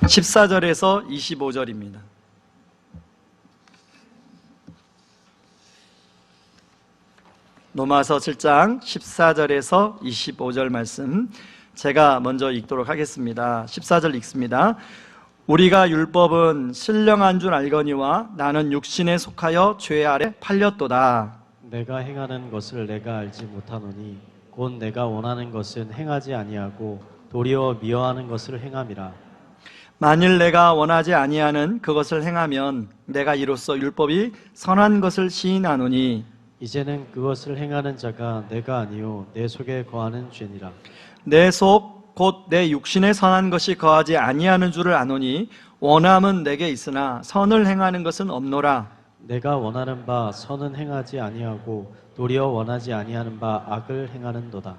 14절에서 25절입니다. 로마서 7장 14절에서 25절 말씀 제가 먼저 읽도록 하겠습니다. 14절 읽습니다. 우리가 율법은 신령한 줄 알거니와 나는 육신에 속하여 죄 아래 팔렸도다. 내가 행하는 것을 내가 알지 못하노니 곧 내가 원하는 것은 행하지 아니하고 도리어 미워하는 것을 행함이라. 만일 내가 원하지 아니하는 그것을 행하면 내가 이로써 율법이 선한 것을 시인하노니 이제는 그것을 행하는 자가 내가 아니요 내 속에 거하는 죄니라. 내 속 곧 내 육신에 선한 것이 거하지 아니하는 줄을 아노니 원함은 내게 있으나 선을 행하는 것은 없노라. 내가 원하는 바 선은 행하지 아니하고 도리어 원하지 아니하는 바 악을 행하는도다.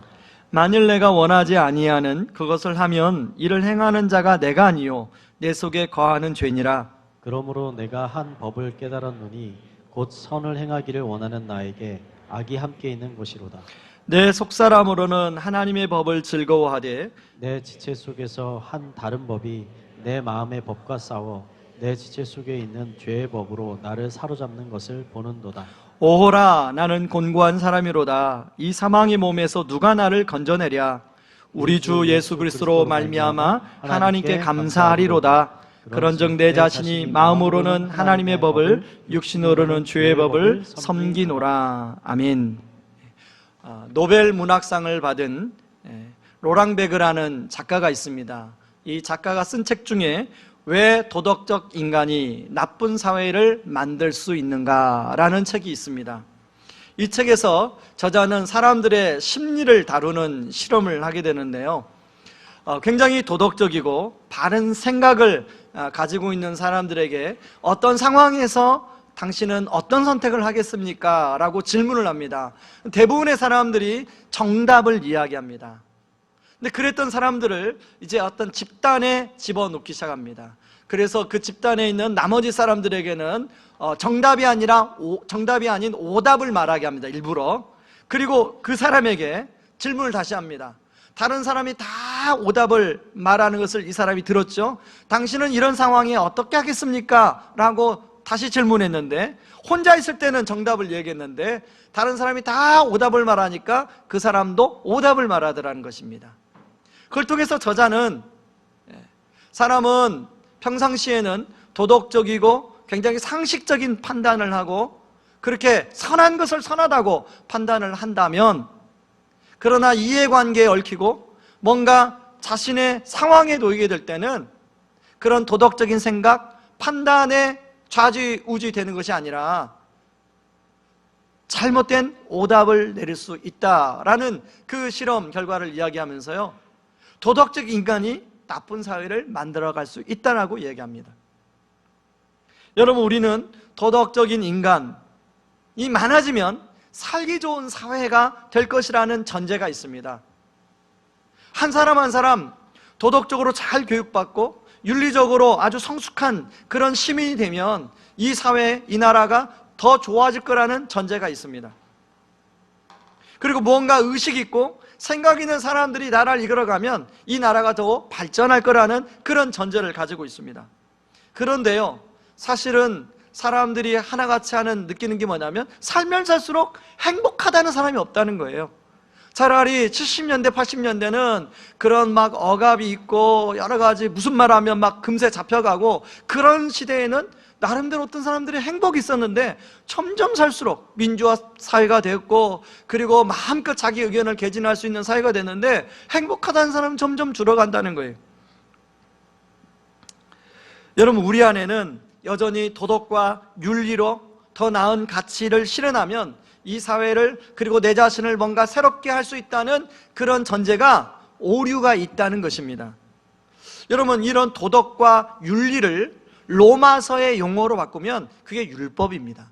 만일 내가 원하지 아니하는 그것을 하면 이를 행하는 자가 내가 아니요 내 속에 거하는 죄니라. 그러므로 내가 한 법을 깨달았노니 곧 선을 행하기를 원하는 나에게 악이 함께 있는 것이로다. 내 속사람으로는 하나님의 법을 즐거워하되 내 지체 속에서 한 다른 법이 내 마음의 법과 싸워 내 지체 속에 있는 죄의 법으로 나를 사로잡는 것을 보는도다. 오호라 나는 곤고한 사람이로다. 이 사망의 몸에서 누가 나를 건져내랴. 우리 주 예수 그리스도로 말미암아 하나님께 감사하리로다. 그런즉 내 자신이 마음으로는 하나님의 법을 육신으로는 죄의 법을 섬기노라. 아멘. 노벨 문학상을 받은 로랑베그라는 작가가 있습니다. 이 작가가 쓴 책 중에 왜 도덕적 인간이 나쁜 사회를 만들 수 있는가라는 책이 있습니다. 이 책에서 저자는 사람들의 심리를 다루는 실험을 하게 되는데요. 굉장히 도덕적이고 바른 생각을 가지고 있는 사람들에게 어떤 상황에서 당신은 어떤 선택을 하겠습니까? 라고 질문을 합니다. 대부분의 사람들이 정답을 이야기합니다. 근데 그랬던 사람들을 이제 어떤 집단에 집어넣기 시작합니다. 그래서 그 집단에 있는 나머지 사람들에게는 정답이 아닌 오답을 말하게 합니다. 일부러. 그리고 그 사람에게 질문을 다시 합니다. 다른 사람이 다 오답을 말하는 것을 이 사람이 들었죠. 당신은 이런 상황에 어떻게 하겠습니까? 라고 다시 질문했는데 혼자 있을 때는 정답을 얘기했는데 다른 사람이 다 오답을 말하니까 그 사람도 오답을 말하더라는 것입니다. 그걸 통해서 저자는 사람은 평상시에는 도덕적이고 굉장히 상식적인 판단을 하고 그렇게 선한 것을 선하다고 판단을 한다면 그러나 이해관계에 얽히고 뭔가 자신의 상황에 놓이게 될 때는 그런 도덕적인 생각, 판단에 좌지우지 되는 것이 아니라 잘못된 오답을 내릴 수 있다라는 그 실험 결과를 이야기하면서요, 도덕적 인간이 나쁜 사회를 만들어갈 수 있다라고 얘기합니다. 여러분, 우리는 도덕적인 인간이 많아지면 살기 좋은 사회가 될 것이라는 전제가 있습니다. 한 사람 한 사람 도덕적으로 잘 교육받고 윤리적으로 아주 성숙한 그런 시민이 되면 이 사회, 이 나라가 더 좋아질 거라는 전제가 있습니다. 그리고 무언가 의식 있고 생각 있는 사람들이 나라를 이끌어가면 이 나라가 더 발전할 거라는 그런 전제를 가지고 있습니다. 그런데요, 사실은 사람들이 하나같이 느끼는 게 뭐냐면 살면 살수록 행복하다는 사람이 없다는 거예요. 차라리 70년대, 80년대는 그런 막 억압이 있고 여러 가지 무슨 말 하면 막 금세 잡혀가고 그런 시대에는 나름대로 어떤 사람들이 행복이 있었는데 점점 살수록 민주화 사회가 됐고 그리고 마음껏 자기 의견을 개진할 수 있는 사회가 됐는데 행복하다는 사람은 점점 줄어간다는 거예요. 여러분, 우리 안에는 여전히 도덕과 윤리로 더 나은 가치를 실현하면 이 사회를 그리고 내 자신을 뭔가 새롭게 할 수 있다는 그런 전제가 오류가 있다는 것입니다. 여러분, 이런 도덕과 윤리를 로마서의 용어로 바꾸면 그게 율법입니다.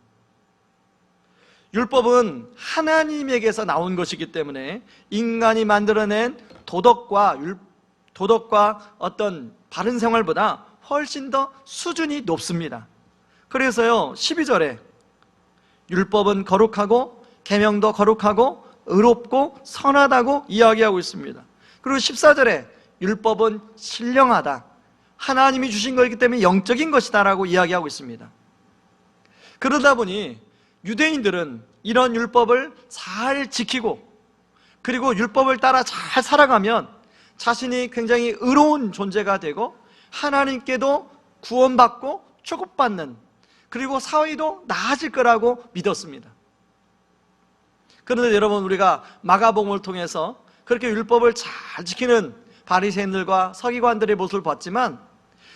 율법은 하나님에게서 나온 것이기 때문에 인간이 만들어낸 도덕과 어떤 바른 생활보다 훨씬 더 수준이 높습니다. 그래서요, 12절에 율법은 거룩하고 계명도 거룩하고 의롭고 선하다고 이야기하고 있습니다. 그리고 14절에 율법은 신령하다, 하나님이 주신 거기 때문에 영적인 것이다 라고 이야기하고 있습니다. 그러다 보니 유대인들은 이런 율법을 잘 지키고 그리고 율법을 따라 잘 살아가면 자신이 굉장히 의로운 존재가 되고 하나님께도 구원받고 축복받는, 그리고 사회도 나아질 거라고 믿었습니다. 그런데 여러분, 우리가 마가복음을 통해서 그렇게 율법을 잘 지키는 바리새인들과 서기관들의 모습을 봤지만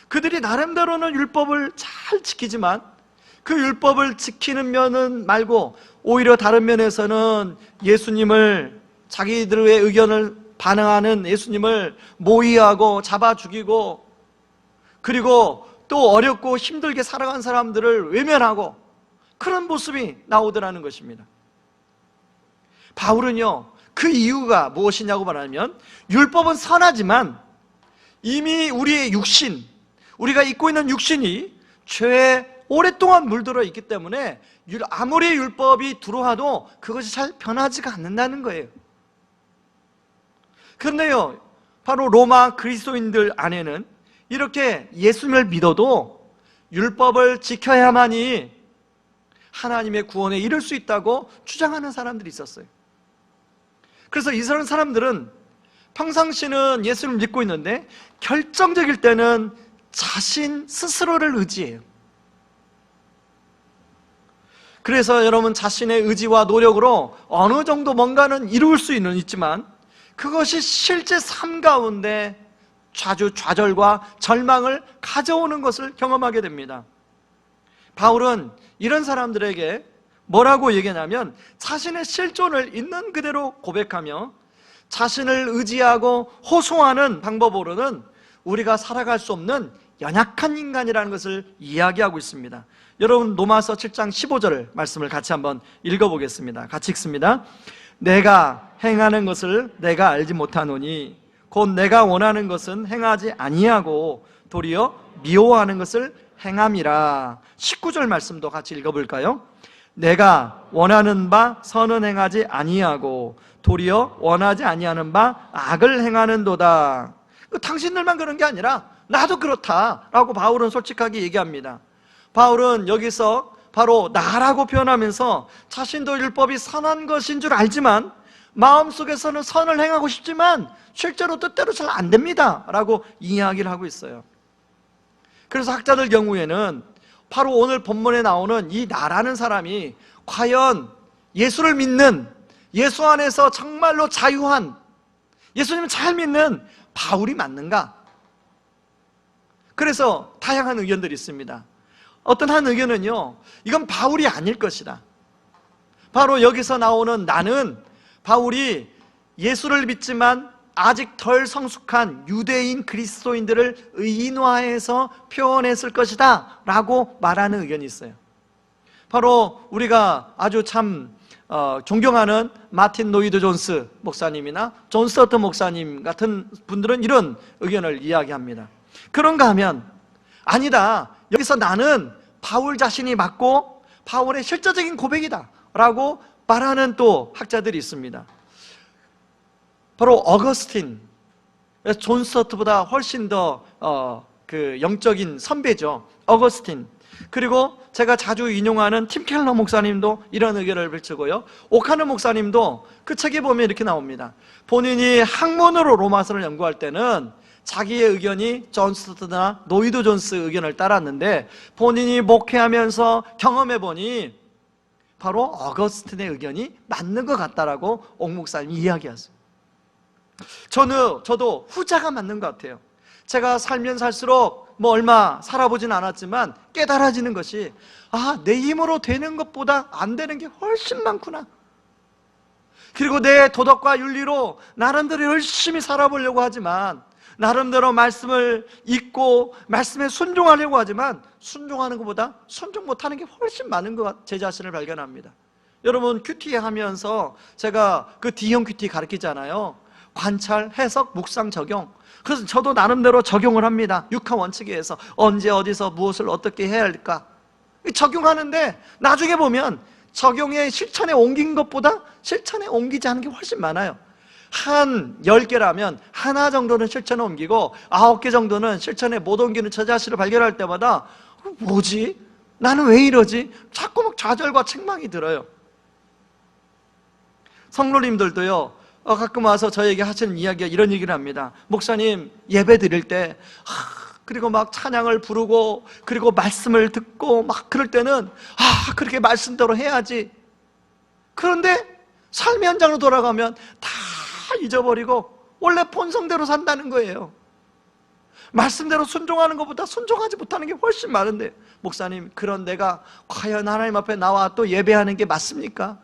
그들이 나름대로는 율법을 잘 지키지만 그 율법을 지키는 면은 말고 오히려 다른 면에서는 예수님을, 자기들의 의견을 반응하는 예수님을 모의하고 잡아 죽이고, 그리고 또 어렵고 힘들게 살아간 사람들을 외면하고, 그런 모습이 나오더라는 것입니다. 바울은요, 그 이유가 무엇이냐고 말하면 율법은 선하지만 이미 우리의 육신, 우리가 입고 있는 육신이 죄에 오랫동안 물들어 있기 때문에 아무리 율법이 들어와도 그것이 잘 변하지가 않는다는 거예요. 그런데요, 바로 로마 그리스도인들 안에는 이렇게 예수님을 믿어도 율법을 지켜야만이 하나님의 구원에 이를 수 있다고 주장하는 사람들이 있었어요. 그래서 이런 사람들은 평상시는 예수님을 믿고 있는데 결정적일 때는 자신 스스로를 의지해요. 그래서 여러분, 자신의 의지와 노력으로 어느 정도 뭔가는 이룰 수는 있지만 그것이 실제 삶 가운데 좌절과 절망을 가져오는 것을 경험하게 됩니다. 바울은 이런 사람들에게 뭐라고 얘기하냐면, 자신의 실존을 있는 그대로 고백하며 자신을 의지하고 호소하는 방법으로는 우리가 살아갈 수 없는 연약한 인간이라는 것을 이야기하고 있습니다. 여러분, 로마서 7장 15절 말씀을 같이 한번 읽어보겠습니다. 같이 읽습니다. 내가 행하는 것을 내가 알지 못하노니 곧 내가 원하는 것은 행하지 아니하고 도리어 미워하는 것을 행함이라. 19절 말씀도 같이 읽어볼까요? 내가 원하는 바 선은 행하지 아니하고 도리어 원하지 아니하는 바 악을 행하는도다. 당신들만 그런 게 아니라 나도 그렇다라고 바울은 솔직하게 얘기합니다. 바울은 여기서 바로 나라고 표현하면서 자신도 율법이 선한 것인 줄 알지만 마음속에서는 선을 행하고 싶지만 실제로 뜻대로 잘 안 됩니다 라고 이야기를 하고 있어요. 그래서 학자들 경우에는 바로 오늘 본문에 나오는 이 나라는 사람이 과연 예수를 믿는, 예수 안에서 정말로 자유한, 예수님을 잘 믿는 바울이 맞는가? 그래서 다양한 의견들이 있습니다. 어떤 한 의견은요, 이건 바울이 아닐 것이다. 바로 여기서 나오는 나는 바울이 예수를 믿지만 아직 덜 성숙한 유대인 그리스도인들을 의인화해서 표현했을 것이다 라고 말하는 의견이 있어요. 바로 우리가 아주 참 존경하는 마틴 노이드 존스 목사님이나 존 스터트 목사님 같은 분들은 이런 의견을 이야기합니다. 그런가 하면 아니다, 여기서 나는 바울 자신이 맞고 바울의 실제적인 고백이다 라고 말하는 또 학자들이 있습니다. 바로 어거스틴, 존 스터트보다 훨씬 더 영적인 선배죠. 어거스틴. 그리고 제가 자주 인용하는 팀 켈러 목사님도 이런 의견을 펼치고요, 오카너 목사님도 그 책에 보면 이렇게 나옵니다. 본인이 학문으로 로마서를 연구할 때는 자기의 의견이 존 스터트나 노이드 존스 의견을 따랐는데 본인이 목회하면서 경험해보니 바로 어거스틴의 의견이 맞는 것 같다라고 옥 목사님이 이야기하세요. 저도 후자가 맞는 것 같아요. 제가 살면 살수록 얼마 살아보진 않았지만 깨달아지는 것이, 내 힘으로 되는 것보다 안 되는 게 훨씬 많구나. 그리고 내 도덕과 윤리로 나름대로 열심히 살아보려고 하지만, 나름대로 말씀을 읽고 말씀에 순종하려고 하지만 순종하는 것보다 순종 못하는 게 훨씬 많은 제 자신을 발견합니다. 여러분, 큐티 하면서 제가 그 D형 큐티 가르치잖아요. 관찰, 해석, 묵상, 적용. 그래서 저도 나름대로 적용을 합니다. 6화 원칙에 의해서 언제 어디서 무엇을 어떻게 해야 할까 적용하는데, 나중에 보면 적용에 실천에 옮긴 것보다 실천에 옮기지 않은 게 훨씬 많아요. 한 10개라면 하나 정도는 실천에 옮기고 9개 정도는 실천에 못 옮기는 저 자신을 발견할 때마다 뭐지? 나는 왜 이러지? 자꾸 막 좌절과 책망이 들어요. 성도님들도요, 가끔 와서 저에게 하시는 이야기가 이런 얘기를 합니다. 목사님, 예배 드릴 때 그리고 막 찬양을 부르고 그리고 말씀을 듣고 막 그럴 때는 그렇게 말씀대로 해야지. 그런데 삶의 현장으로 돌아가면 다 잊어버리고 원래 본성대로 산다는 거예요. 말씀대로 순종하는 것보다 순종하지 못하는 게 훨씬 많은데, 목사님, 그런 내가 과연 하나님 앞에 나와 또 예배하는 게 맞습니까?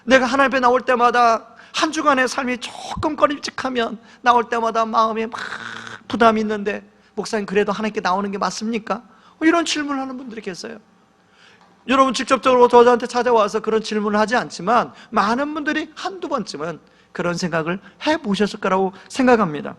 내가 하나님 앞에 나올 때마다 한 주간의 삶이 조금 꺼림칙하면 나올 때마다 마음에 막 부담이 있는데, 목사님, 그래도 하나님께 나오는 게 맞습니까? 이런 질문을 하는 분들이 계세요. 여러분 직접적으로 저한테 찾아와서 그런 질문을 하지 않지만 많은 분들이 한두 번쯤은 그런 생각을 해보셨을 거라고 생각합니다.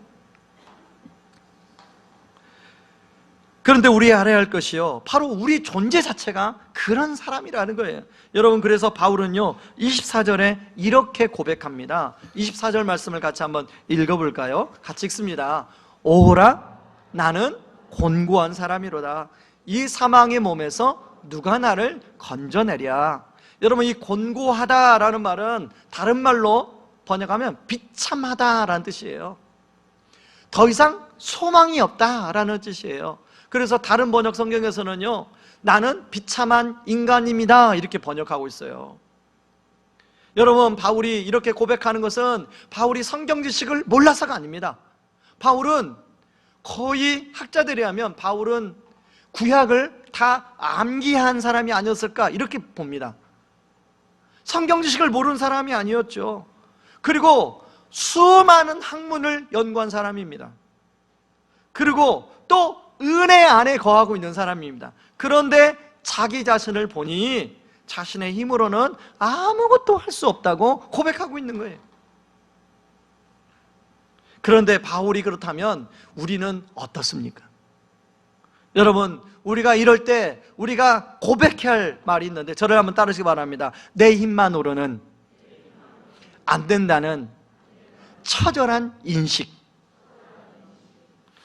그런데 우리 알아야 할 것이요, 바로 우리 존재 자체가 그런 사람이라는 거예요. 여러분, 그래서 바울은요 24절에 이렇게 고백합니다. 24절 말씀을 같이 한번 읽어볼까요? 같이 읽습니다. 오호라, 나는 곤고한 사람이로다. 이 사망의 몸에서 누가 나를 건져내랴. 여러분, 이 곤고하다라는 말은 다른 말로 번역하면 비참하다라는 뜻이에요. 더 이상 소망이 없다라는 뜻이에요. 그래서 다른 번역 성경에서는요, 나는 비참한 인간입니다, 이렇게 번역하고 있어요. 여러분, 바울이 이렇게 고백하는 것은 바울이 성경 지식을 몰라서가 아닙니다. 바울은 거의 학자들이 하면 바울은 구약을 다 암기한 사람이 아니었을까, 이렇게 봅니다. 성경 지식을 모르는 사람이 아니었죠. 그리고 수많은 학문을 연구한 사람입니다. 그리고 또 은혜 안에 거하고 있는 사람입니다. 그런데 자기 자신을 보니 자신의 힘으로는 아무것도 할 수 없다고 고백하고 있는 거예요. 그런데 바울이 그렇다면 우리는 어떻습니까? 여러분, 우리가 이럴 때 우리가 고백해야 할 말이 있는데, 저를 한번 따르시기 바랍니다. 내 힘만으로는 안 된다는 처절한 인식.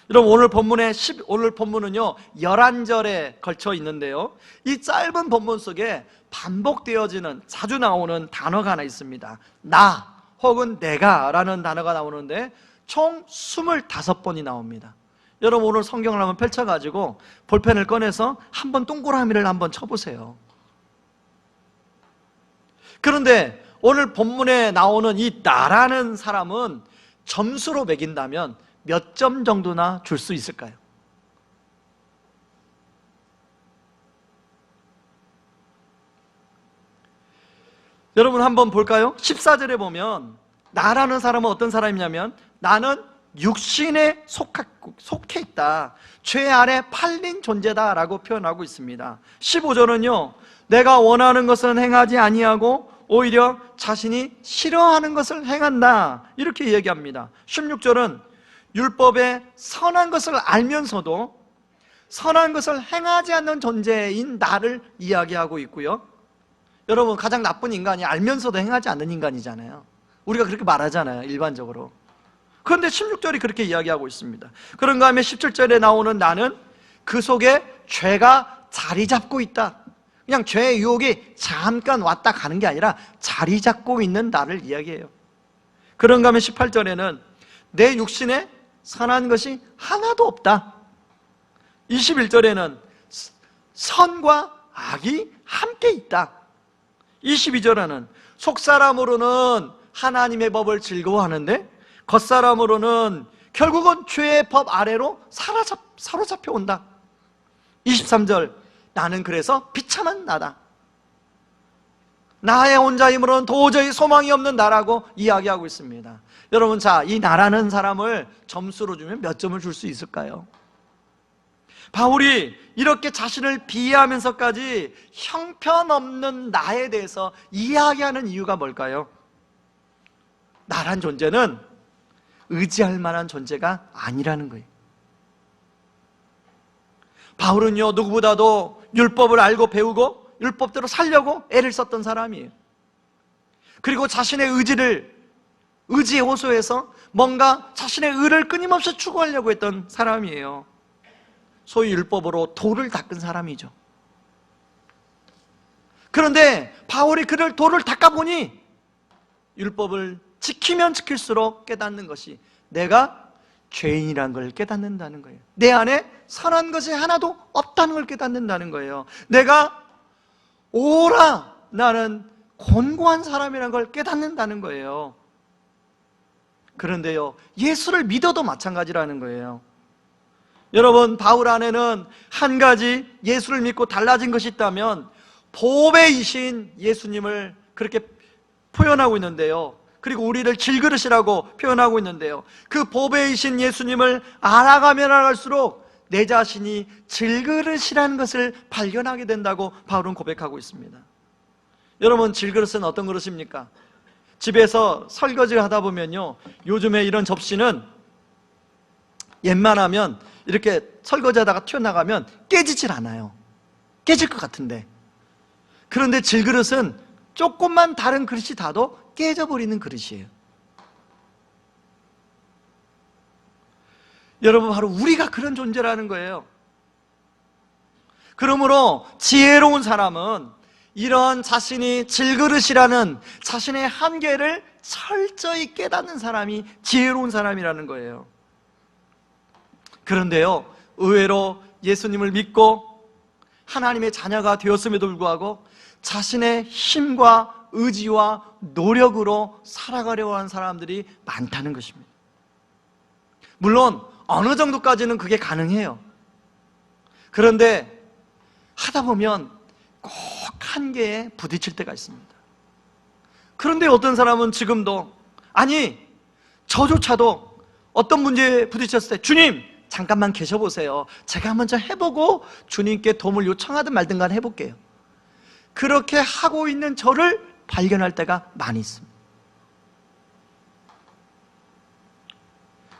여러분, 오늘 본문은요 11절에 걸쳐 있는데요, 이 짧은 본문 속에 반복되어지는, 자주 나오는 단어가 하나 있습니다. 나 혹은 내가 라는 단어가 나오는데 총 25번이 나옵니다. 여러분, 오늘 성경을 한번 펼쳐가지고 볼펜을 꺼내서 한번 동그라미를 한번 쳐보세요. 그런데 오늘 본문에 나오는 이 나라는 사람은 점수로 매긴다면 몇 점 정도나 줄 수 있을까요? 여러분 한번 볼까요? 14절에 보면 나라는 사람은 어떤 사람이냐면, 나는 육신에 속해 있다, 죄 아래 팔린 존재다 라고 표현하고 있습니다. 15절은요, 내가 원하는 것은 행하지 아니하고 오히려 자신이 싫어하는 것을 행한다, 이렇게 얘기합니다. 16절은 율법의 선한 것을 알면서도 선한 것을 행하지 않는 존재인 나를 이야기하고 있고요. 여러분, 가장 나쁜 인간이 알면서도 행하지 않는 인간이잖아요. 우리가 그렇게 말하잖아요, 일반적으로. 그런데 16절이 그렇게 이야기하고 있습니다. 그런가 하면 17절에 나오는 나는 그 속에 죄가 자리 잡고 있다. 그냥 죄의 유혹이 잠깐 왔다 가는 게 아니라 자리 잡고 있는 나를 이야기해요. 그런가 하면 18절에는 내 육신에 선한 것이 하나도 없다. 21절에는 선과 악이 함께 있다. 22절에는 속사람으로는 하나님의 법을 즐거워하는데 겉사람으로는 결국은 죄의 법 아래로 사로잡혀 온다. 23절, 나는 그래서 비참한 나다. 나의 혼자 힘으로는 도저히 소망이 없는 나라고 이야기하고 있습니다. 여러분, 자, 이 나라는 사람을 점수로 주면 몇 점을 줄 수 있을까요? 바울이 이렇게 자신을 비하하면서까지 형편없는 나에 대해서 이야기하는 이유가 뭘까요? 나란 존재는 의지할 만한 존재가 아니라는 거예요. 바울은요, 누구보다도 율법을 알고 배우고 율법대로 살려고 애를 썼던 사람이에요. 그리고 자신의 의지를 의지에 호소해서 뭔가 자신의 의를 끊임없이 추구하려고 했던 사람이에요. 소위 율법으로 돌을 닦은 사람이죠. 그런데 바울이 돌을 닦아보니 율법을 지키면 지킬수록 깨닫는 것이 내가 죄인이라는 걸 깨닫는다는 거예요. 내 안에 선한 것이 하나도 없다는 걸 깨닫는다는 거예요. 내가 오라 나는 곤고한 사람이라는 걸 깨닫는다는 거예요. 그런데요, 예수를 믿어도 마찬가지라는 거예요. 여러분, 바울 안에는 한 가지 예수를 믿고 달라진 것이 있다면 보배이신 예수님을 그렇게 표현하고 있는데요, 그리고 우리를 질그릇이라고 표현하고 있는데요, 그 보배이신 예수님을 알아가면 알아갈수록 내 자신이 질그릇이라는 것을 발견하게 된다고 바울은 고백하고 있습니다. 여러분, 질그릇은 어떤 그릇입니까? 집에서 설거지를 하다 보면요, 요즘에 이런 접시는 웬만하면 이렇게 설거지하다가 튀어나가면 깨지질 않아요. 깨질 것 같은데. 그런데 질그릇은 조금만 다른 그릇이 닿아도 깨져버리는 그릇이에요. 여러분, 바로 우리가 그런 존재라는 거예요. 그러므로 지혜로운 사람은 이런 자신이 질그릇이라는 자신의 한계를 철저히 깨닫는 사람이 지혜로운 사람이라는 거예요. 그런데요, 의외로 예수님을 믿고 하나님의 자녀가 되었음에도 불구하고 자신의 힘과 의지와 노력으로 살아가려고 하는 사람들이 많다는 것입니다. 물론 어느 정도까지는 그게 가능해요. 그런데 하다 보면 꼭 한계에 부딪힐 때가 있습니다. 그런데 어떤 사람은 지금도, 아니 저조차도 어떤 문제에 부딪혔을 때 주님 잠깐만 계셔보세요, 제가 먼저 해보고 주님께 도움을 요청하든 말든 간 해볼게요, 그렇게 하고 있는 저를 발견할 때가 많이 있습니다.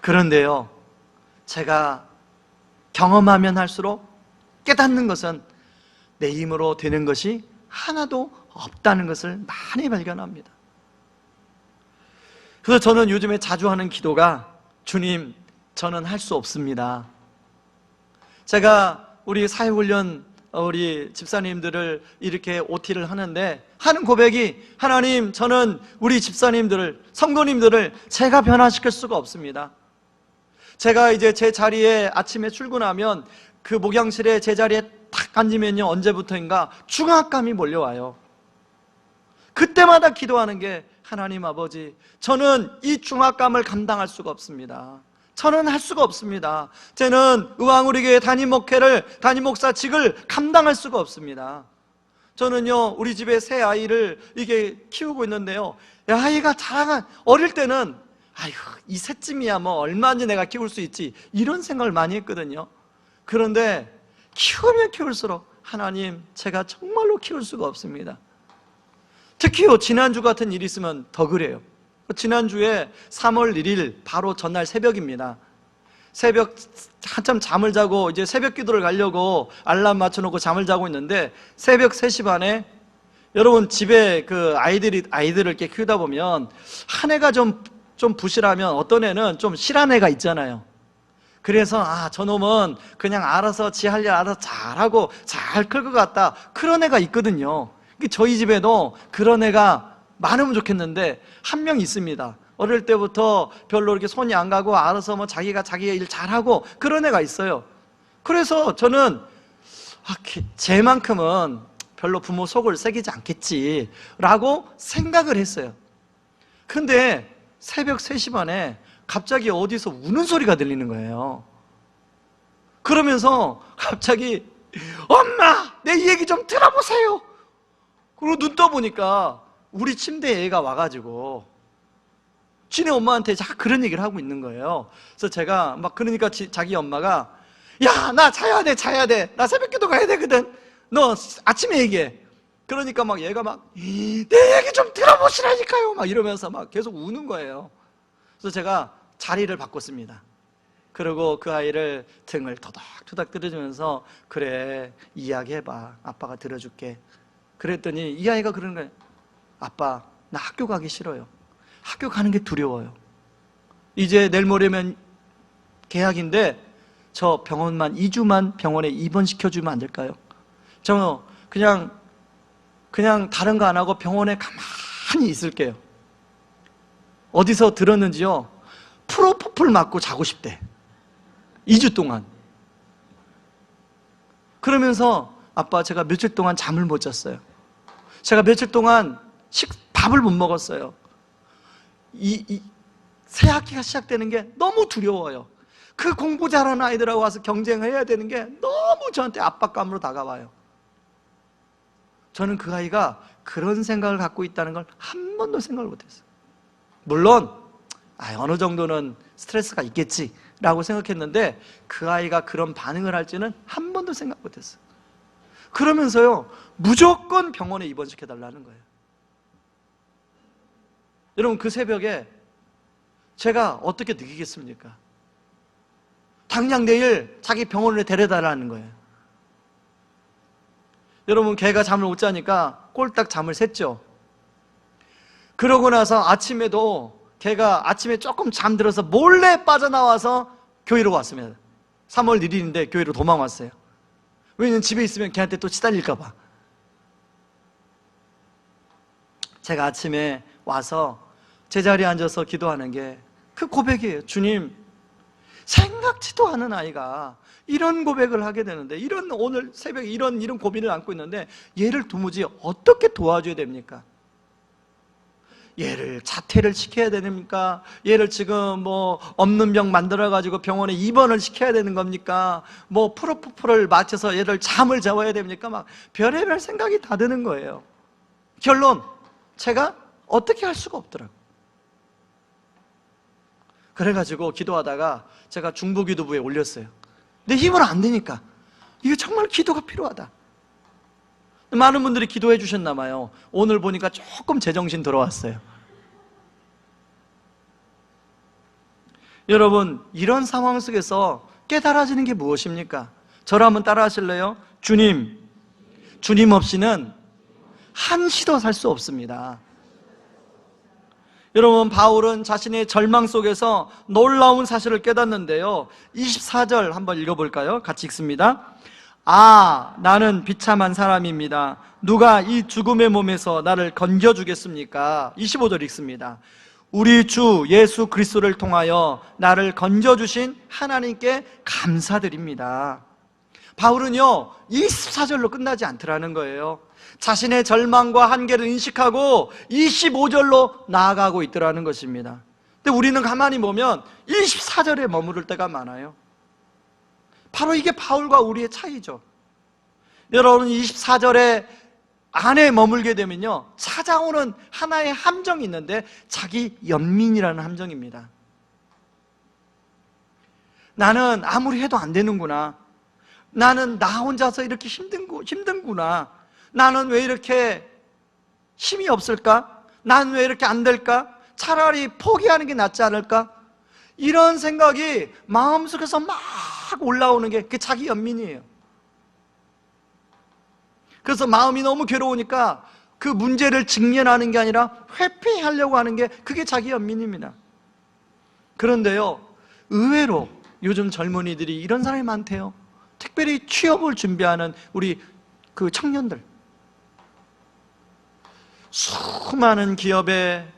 그런데요, 제가 경험하면 할수록 깨닫는 것은 내 힘으로 되는 것이 하나도 없다는 것을 많이 발견합니다. 그래서 저는 요즘에 자주 하는 기도가, 주님, 저는 할 수 없습니다. 제가 우리 사회훈련 우리 집사님들을 이렇게 OT를 하는데 하는 고백이, 하나님, 저는 우리 집사님들을, 성도님들을 제가 변화시킬 수가 없습니다. 제가 이제 제 자리에 아침에 출근하면 그 목양실에 제 자리에 딱 앉으면요, 언제부터인가 중압감이 몰려와요. 그때마다 기도하는 게, 하나님 아버지, 저는 이 중압감을 감당할 수가 없습니다. 저는 할 수가 없습니다. 저는 의왕우리교회 담임 목사직을 감당할 수가 없습니다. 저는요, 우리 집에 새 아이를 이게 키우고 있는데요, 아이가 어릴 때는 아이고, 이 셋쯤이야 뭐 얼마든지 내가 키울 수 있지, 이런 생각을 많이 했거든요. 그런데 키우면 키울수록, 하나님, 제가 정말로 키울 수가 없습니다. 특히요, 지난주 같은 일이 있으면 더 그래요. 지난주에 3월 1일 바로 전날 새벽입니다. 새벽 한참 잠을 자고 이제 새벽 기도를 가려고 알람 맞춰놓고 잠을 자고 있는데, 새벽 3시 반에, 여러분 집에 그 아이들을 이렇게 키우다 보면 한 애가 좀 부실하면 어떤 애는 좀 실한 애가 있잖아요. 그래서 저놈은 그냥 알아서 지 할 일 알아서 잘하고 잘 클 것 같다, 그런 애가 있거든요. 저희 집에도 그런 애가 많으면 좋겠는데 한 명 있습니다. 어릴 때부터 별로 이렇게 손이 안 가고 알아서 뭐 자기가 자기 일 잘하고 그런 애가 있어요. 그래서 저는 쟤만큼은 별로 부모 속을 새기지 않겠지라고 생각을 했어요. 근데 새벽 3시 반에 갑자기 어디서 우는 소리가 들리는 거예요. 그러면서 갑자기, 엄마, 내 얘기 좀 들어보세요. 그리고 눈 떠보니까 우리 침대에 애가 와가지고 지네 엄마한테 자꾸 그런 얘기를 하고 있는 거예요. 그래서 제가 그러니까 자기 엄마가, 야, 나 자야 돼. 나 새벽 기도 가야 되거든. 너 아침에 얘기해. 그러니까 얘가 내 얘기 좀 들어보시라니까요, 이러면서 계속 우는 거예요. 그래서 제가 자리를 바꿨습니다. 그리고 그 아이를 등을 토닥토닥 들어주면서, 그래, 이야기해봐, 아빠가 들어줄게. 그랬더니 이 아이가 그러는 거예요. 아빠, 나 학교 가기 싫어요. 학교 가는 게 두려워요. 이제 내일 모레면 계약인데 저 병원만 2주만 병원에 입원시켜주면 안 될까요? 저 그냥 다른 거 안 하고 병원에 가만히 있을게요. 어디서 들었는지요? 프로포폴 맞고 자고 싶대. 2주 동안. 그러면서 아빠 제가 며칠 동안 잠을 못 잤어요. 제가 며칠 동안 밥을 못 먹었어요. 새 학기가 시작되는 게 너무 두려워요. 그 공부 잘하는 아이들하고 와서 경쟁해야 되는 게 너무 저한테 압박감으로 다가와요. 저는 그 아이가 그런 생각을 갖고 있다는 걸 한 번도 생각을 못했어요. 물론 어느 정도는 스트레스가 있겠지라고 생각했는데 그 아이가 그런 반응을 할지는 한 번도 생각 못했어요. 그러면서요 무조건 병원에 입원시켜달라는 거예요. 여러분 그 새벽에 제가 어떻게 느끼겠습니까? 당장 내일 자기 병원에 데려다라는 거예요. 여러분 걔가 잠을 못 자니까 꼴딱 잠을 샜죠. 그러고 나서 아침에도 걔가 아침에 조금 잠들어서 몰래 빠져나와서 교회로 왔습니다. 3월 1일인데 교회로 도망왔어요. 왜냐면 집에 있으면 걔한테 또 치달릴까 봐. 제가 아침에 와서 제자리에 앉아서 기도하는 게 그 고백이에요. 주님, 생각지도 않은 아이가 이런 고백을 하게 되는데, 오늘 새벽에 이런 고민을 안고 있는데 얘를 도무지 어떻게 도와줘야 됩니까? 얘를 자퇴를 시켜야 됩니까? 얘를 지금 없는 병 만들어가지고 병원에 입원을 시켜야 되는 겁니까? 프로포폴을 맞춰서 얘를 잠을 재워야 됩니까? 막 별의별 생각이 다 드는 거예요. 결론, 제가 어떻게 할 수가 없더라고요. 그래가지고 기도하다가 제가 중보기도부에 올렸어요. 내 힘으로 안 되니까 이게 정말 기도가 필요하다. 많은 분들이 기도해 주셨나 봐요. 오늘 보니까 조금 제정신 돌아왔어요. 여러분, 이런 상황 속에서 깨달아지는 게 무엇입니까? 저를 한번 따라 하실래요? 주님 없이는 한시도 살 수 없습니다. 여러분, 바울은 자신의 절망 속에서 놀라운 사실을 깨닫는데요, 24절 한번 읽어볼까요? 같이 읽습니다. 나는 비참한 사람입니다. 누가 이 죽음의 몸에서 나를 건져주겠습니까? 25절 읽습니다. 우리 주 예수 그리스도를 통하여 나를 건져주신 하나님께 감사드립니다. 바울은요 24절로 끝나지 않더라는 거예요. 자신의 절망과 한계를 인식하고 25절로 나아가고 있더라는 것입니다. 근데 우리는 가만히 보면 24절에 머무를 때가 많아요. 바로 이게 바울과 우리의 차이죠. 여러분, 24절에 안에 머물게 되면요 찾아오는 하나의 함정이 있는데 자기 연민이라는 함정입니다. 나는 아무리 해도 안 되는구나. 나는 나 혼자서 이렇게 힘든구나. 나는 왜 이렇게 힘이 없을까? 나는 왜 이렇게 안 될까? 차라리 포기하는 게 낫지 않을까? 이런 생각이 마음속에서 막 올라오는 게 그게 자기 연민이에요. 그래서 마음이 너무 괴로우니까 그 문제를 직면하는 게 아니라 회피하려고 하는 게 그게 자기 연민입니다. 그런데요 의외로 요즘 젊은이들이 이런 사람이 많대요. 특별히 취업을 준비하는 우리 그 청년들, 수많은 기업에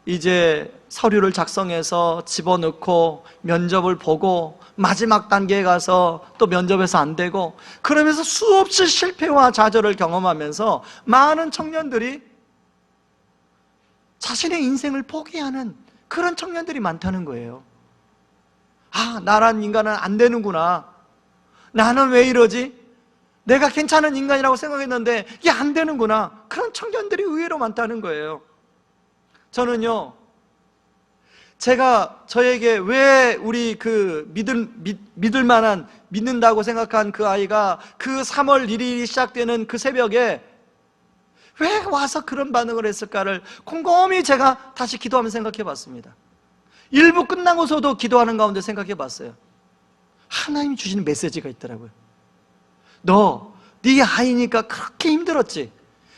이제 서류를 작성해서 집어넣고 면접을 보고 마지막 단계에 가서 또 면접에서 안 되고 그러면서 수없이 실패와 좌절을 경험하면서 많은 청년들이 자신의 인생을 포기하는 그런 청년들이 많다는 거예요. 나란 인간은 안 되는구나. 나는 왜 이러지? 내가 괜찮은 인간이라고 생각했는데 이게 안 되는구나. 그런 청년들이 의외로 많다는 거예요. 저는요 저에게 왜 우리 그 믿을 만한, 믿는다고 생각한 그 아이가 그 3월 1일이 시작되는 그 새벽에 왜 와서 그런 반응을 했을까를 곰곰이 제가 다시 기도하면서 생각해 봤습니다. 일부 끝나고서도 기도하는 가운데 생각해 봤어요. 하나님이 주시는 메시지가 있더라고요. 네 아이니까 그렇게 힘들었지.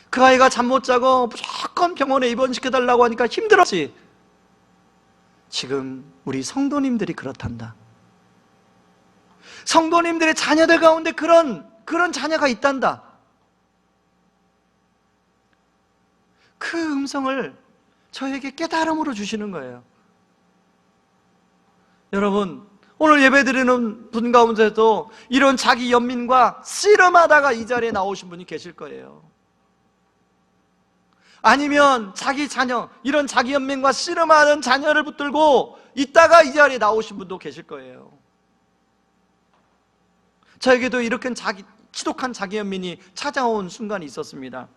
그 아이가 잠 못 자고 무조건 무조건 병원에 입원시켜달라고 하니까 힘들었지. 지금 우리 성도님들이 그렇단다. 성도님들의 자녀들 가운데 그런 자녀가 있단다. 그 음성을 저에게 깨달음으로 주시는 거예요. 여러분, 오늘 예배드리는 분 가운데도 이런 자기 연민과 씨름하다가 이 자리에 나오신 분이 계실 거예요. 아니면 자기 자녀, 이런 자기 연민과 씨름하는 자녀를 붙들고 있다가 이 자리에 나오신 분도 계실 거예요. 저에게도 이렇게 지독한 자기 연민이 찾아온 순간이 있었습니다.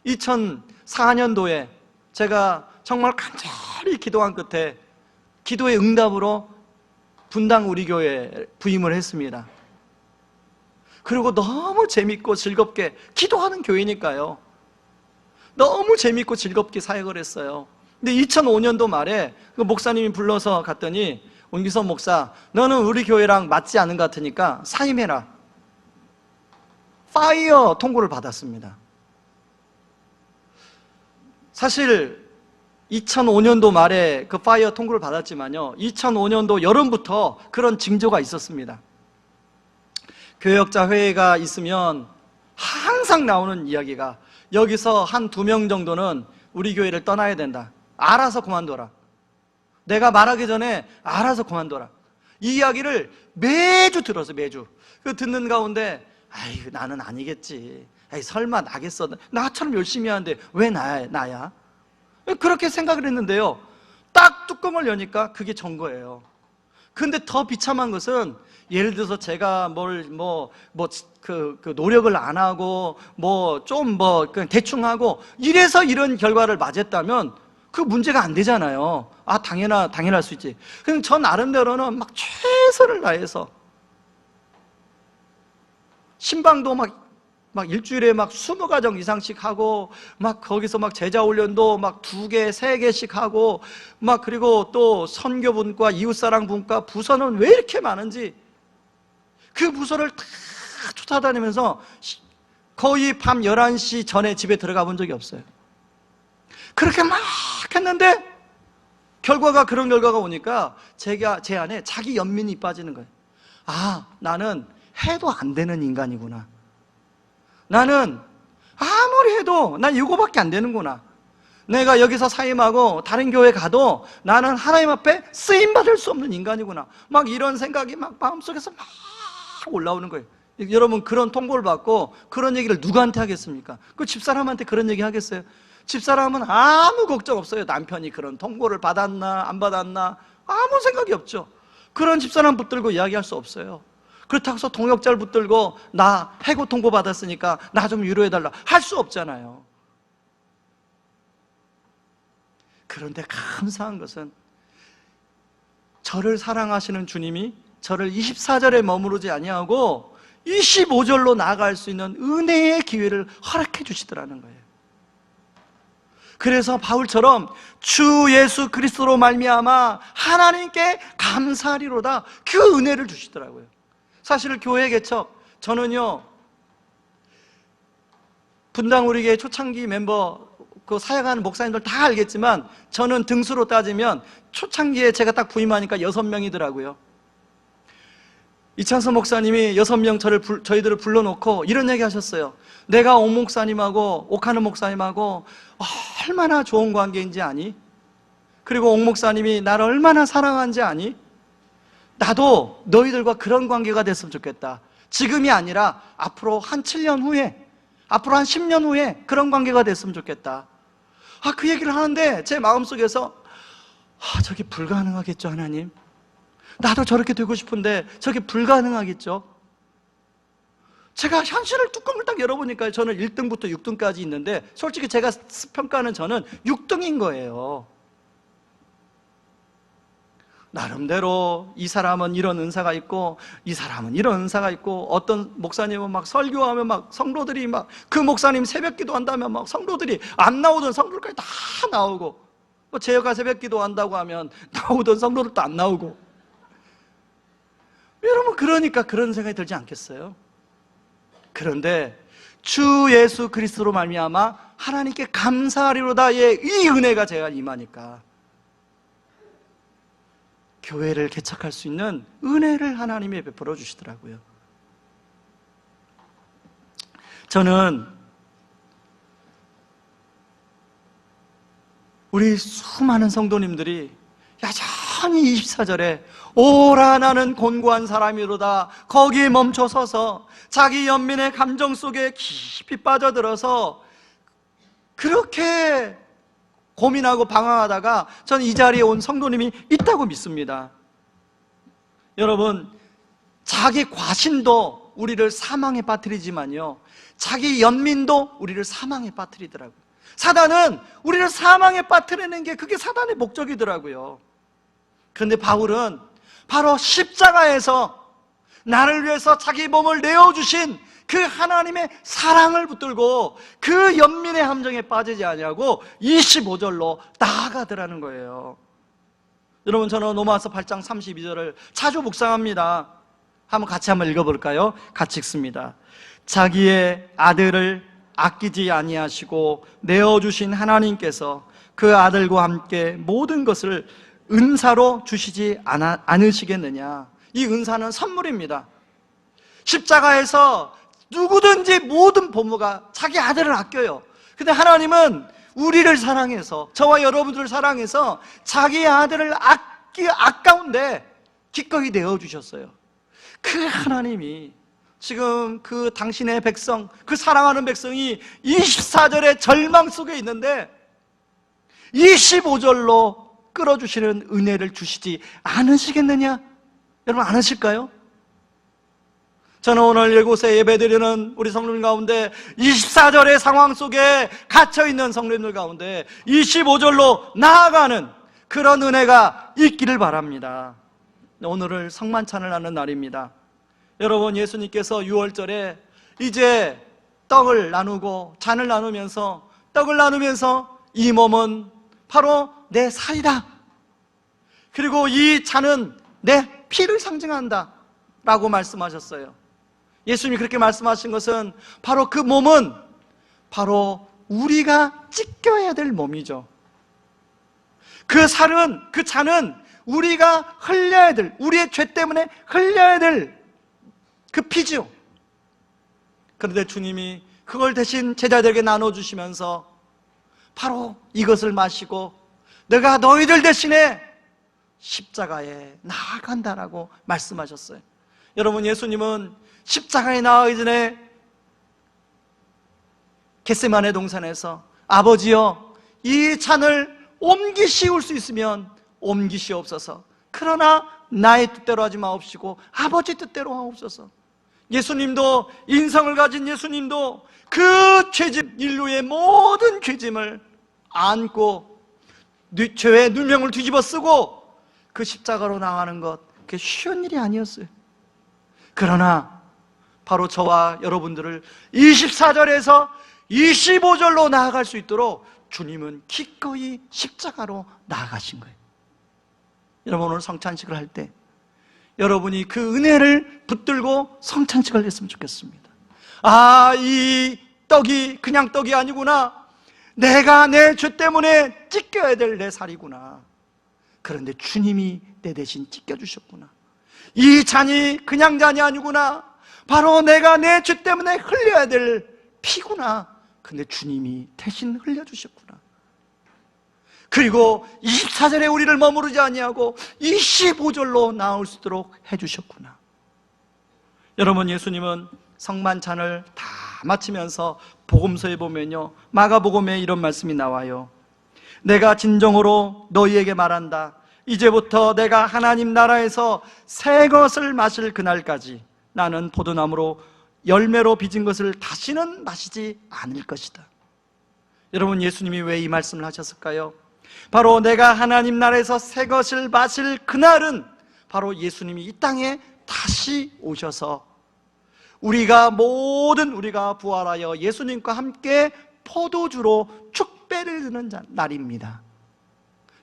2004년도에 제가 정말 간절히 기도한 끝에 기도의 응답으로 분당 우리 교회에 부임을 했습니다. 그리고 너무 재밌고 즐겁게 기도하는 교회니까요. 너무 재밌고 즐겁게 사역을 했어요. 근데 2005년도 말에 그 목사님이 불러서 갔더니 온기선 목사, 너는 우리 교회랑 맞지 않은 것 같으니까 사임해라. 파이어 통보를 받았습니다. 사실 2005년도 말에 그 파이어 통보를 받았지만요, 2005년도 여름부터 그런 징조가 있었습니다. 교역자 회의가 있으면 항상 나오는 이야기가, 여기서 한 2명 정도는 우리 교회를 떠나야 된다. 알아서 그만둬라. 내가 말하기 전에 알아서 그만둬라. 이 이야기를 매주 들었어요. 매주. 그 듣는 가운데 아이, 나는 아니겠지. 아이, 설마 나겠어. 나처럼 열심히 하는데 왜 나야? 그렇게 생각을 했는데요, 딱 뚜껑을 여니까 그게 전 거예요. 근데 더 비참한 것은, 예를 들어서 제가 노력을 안 하고 그냥 대충 하고 이래서 이런 결과를 맞았다면 그 문제가 안 되잖아요. 아, 당연할 수 있지. 그럼 저 나름대로는 막 최선을 다해서 신방도 막 일주일에 20가정 이상씩 하고, 거기서 제자 훈련도 2개, 3개씩 하고, 그리고 또 선교분과 이웃사랑분과 부서는 왜 이렇게 많은지, 그 부서를 다 쫓아다니면서 거의 밤 11시 전에 집에 들어가 본 적이 없어요. 그렇게 막 했는데 그런 결과가 오니까 제 안에 자기 연민이 빠지는 거예요. 아, 나는 해도 안 되는 인간이구나. 나는 아무리 해도 난 이거밖에 안 되는구나. 내가 여기서 사임하고 다른 교회 가도 나는 하나님 앞에 쓰임받을 수 없는 인간이구나. 이런 생각이 마음속에서 올라오는 거예요. 여러분, 그런 통보를 받고 그런 얘기를 누구한테 하겠습니까? 그 집사람한테 그런 얘기 하겠어요? 집사람은 아무 걱정 없어요. 남편이 그런 통보를 받았나 안 받았나 아무 생각이 없죠. 그런 집사람 붙들고 이야기할 수 없어요. 그렇다고 해서 동역자를 붙들고 나 해고 통보 받았으니까 나 좀 위로해달라 할 수 없잖아요. 그런데 감사한 것은, 저를 사랑하시는 주님이 저를 24절에 머무르지 아니하고 25절로 나아갈 수 있는 은혜의 기회를 허락해 주시더라는 거예요. 그래서 바울처럼 주 예수 그리스도로 말미암아 하나님께 감사하리로다, 그 은혜를 주시더라고요. 사실 교회 개척, 저는요, 분당 우리 교회 초창기 멤버, 그 사역하는 목사님들 다 알겠지만, 저는 등수로 따지면 초창기에 제가 딱 부임하니까 6명이더라고요. 이창섭 목사님이 6명 저희들을 불러놓고 이런 얘기 하셨어요. 내가 옥 목사님하고 옥하는 목사님하고 얼마나 좋은 관계인지 아니? 그리고 옥 목사님이 나를 얼마나 사랑하는지 아니? 나도 너희들과 그런 관계가 됐으면 좋겠다. 지금이 아니라 앞으로 한 7년 후에, 앞으로 한 10년 후에 그런 관계가 됐으면 좋겠다. 그 얘기를 하는데 제 마음속에서 저게 불가능하겠죠, 하나님? 나도 저렇게 되고 싶은데 저게 불가능하겠죠? 제가 현실을 뚜껑을 딱 열어보니까 저는 1등부터 6등까지 있는데, 솔직히 제가 평가하는 저는 6등인 거예요. 나름대로 이 사람은 이런 은사가 있고 이 사람은 이런 은사가 있고, 어떤 목사님은 설교하면 성도들이 그 목사님 새벽 기도한다면 성도들이 안 나오던 성도들까지 다 나오고, 제가 새벽 기도한다고 하면 나오던 성도들도 안 나오고. 여러분, 그러니까 그런 생각이 들지 않겠어요? 그런데 주 예수 그리스도로 말미암아 하나님께 감사하리로다의 이 은혜가 제가 임하니까 교회를 개척할 수 있는 은혜를 하나님이 베풀어 주시더라고요. 저는 우리 수많은 성도님들이 여전히 24절에 오라 나는 곤고한 사람이로다 거기에 멈춰서서 자기 연민의 감정 속에 깊이 빠져들어서 그렇게 고민하고 방황하다가 저는 이 자리에 온 성도님이 있다고 믿습니다. 여러분, 자기 과신도 우리를 사망에 빠뜨리지만요, 자기 연민도 우리를 사망에 빠뜨리더라고요. 사단은 우리를 사망에 빠뜨리는 게 그게 사단의 목적이더라고요. 그런데 바울은 바로 십자가에서 나를 위해서 자기 몸을 내어주신 그 하나님의 사랑을 붙들고 그 연민의 함정에 빠지지 아니하고 25절로 나아가더라는 거예요. 여러분, 저는 로마서 8장 32절을 자주 묵상합니다. 같이 한번 읽어볼까요? 같이 읽습니다. 자기의 아들을 아끼지 아니하시고 내어주신 하나님께서 그 아들과 함께 모든 것을 은사로 주시지 않으시겠느냐. 이 은사는 선물입니다. 십자가에서 누구든지 모든 부모가 자기 아들을 아껴요. 근데 하나님은 우리를 사랑해서, 저와 여러분들을 사랑해서 자기 아들을 아까운데 기꺼이 내어주셨어요. 그 하나님이 지금 그 당신의 백성, 그 사랑하는 백성이 24절의 절망 속에 있는데 25절로 끌어주시는 은혜를 주시지 않으시겠느냐? 여러분, 안 하실까요? 저는 오늘 이곳에 예배드리는 우리 성도님 가운데 24절의 상황 속에 갇혀있는 성도님들 가운데 25절로 나아가는 그런 은혜가 있기를 바랍니다. 오늘을 성만찬을 하는 날입니다. 여러분, 예수님께서 6월절에 이제 떡을 나누고 잔을 나누면서, 떡을 나누면서 이 몸은 바로 내 살이다, 그리고 이 잔은 내 피를 상징한다 라고 말씀하셨어요. 예수님이 그렇게 말씀하신 것은 바로 그 몸은 바로 우리가 찢겨야 될 몸이죠. 그 살은, 그 잔은 우리가 흘려야 될, 우리의 죄 때문에 흘려야 될 그 피죠. 그런데 주님이 그걸 대신 제자들에게 나눠주시면서 바로 이것을 마시고 내가 너희들 대신에 십자가에 나아간다라고 말씀하셨어요. 여러분, 예수님은 십자가에 나아가기 전에 겟세마네 동산에서 아버지여, 이 잔을 옮기시울 수 있으면 옮기시옵소서. 그러나 나의 뜻대로 하지 마옵시고 아버지 뜻대로 하옵소서. 예수님도, 인성을 가진 예수님도 그 죄짐, 인류의 모든 죄짐을 안고 죄의 누명을 뒤집어 쓰고 그 십자가로 나가는 것, 그게 쉬운 일이 아니었어요. 그러나 바로 저와 여러분들을 24절에서 25절로 나아갈 수 있도록 주님은 기꺼이 십자가로 나아가신 거예요. 여러분, 오늘 성찬식을 할 때 여러분이 그 은혜를 붙들고 성찬식을 했으면 좋겠습니다. 아, 이 떡이 그냥 떡이 아니구나. 내가 내 죄 때문에 찢겨야 될 내 살이구나. 그런데 주님이 내 대신 찢겨주셨구나. 이 잔이 그냥 잔이 아니구나. 바로 내가 내 죄 때문에 흘려야 될 피구나. 근데 주님이 대신 흘려주셨구나. 그리고 24절에 우리를 머무르지 아니하고 25절로 나올 수 있도록 해주셨구나. 여러분, 예수님은 성만찬을 다 마치면서 복음서에 보면요, 마가복음에 이런 말씀이 나와요. 내가 진정으로 너희에게 말한다. 이제부터 내가 하나님 나라에서 새 것을 마실 그날까지 나는 포도나무로 열매로 빚은 것을 다시는 마시지 않을 것이다. 여러분, 예수님이 왜 이 말씀을 하셨을까요? 바로 내가 하나님 나라에서 새 것을 마실 그날은 바로 예수님이 이 땅에 다시 오셔서 우리가 부활하여 예수님과 함께 포도주로 축배를 드는 날입니다.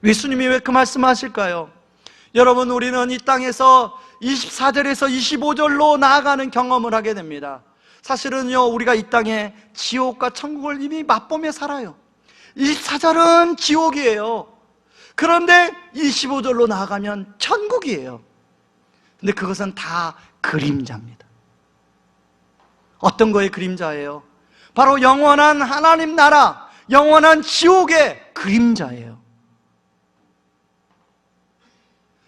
예수님이 왜 그 말씀하실까요? 여러분, 우리는 이 땅에서 24절에서 25절로 나아가는 경험을 하게 됩니다. 사실은요, 우리가 이 땅에 지옥과 천국을 이미 맛보며 살아요. 24절은 지옥이에요. 그런데 25절로 나아가면 천국이에요. 근데 그것은 다 그림자입니다. 어떤 거의 그림자예요? 바로 영원한 하나님 나라, 영원한 지옥의 그림자예요.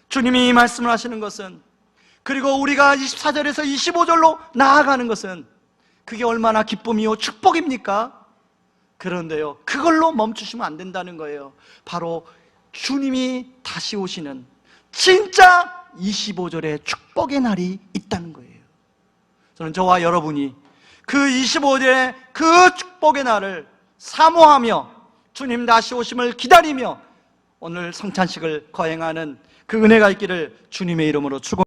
주님이 말씀을 하시는 것은, 그리고 우리가 24절에서 25절로 나아가는 것은 그게 얼마나 기쁨이요 축복입니까? 그런데요, 그걸로 멈추시면 안 된다는 거예요. 바로 주님이 다시 오시는 진짜 25절의 축복의 날이 있다는 거예요. 저는 저와 여러분이 그 25절의 그 축복의 날을 사모하며 주님 다시 오심을 기다리며 오늘 성찬식을 거행하는 그 은혜가 있기를 주님의 이름으로 축원합니다.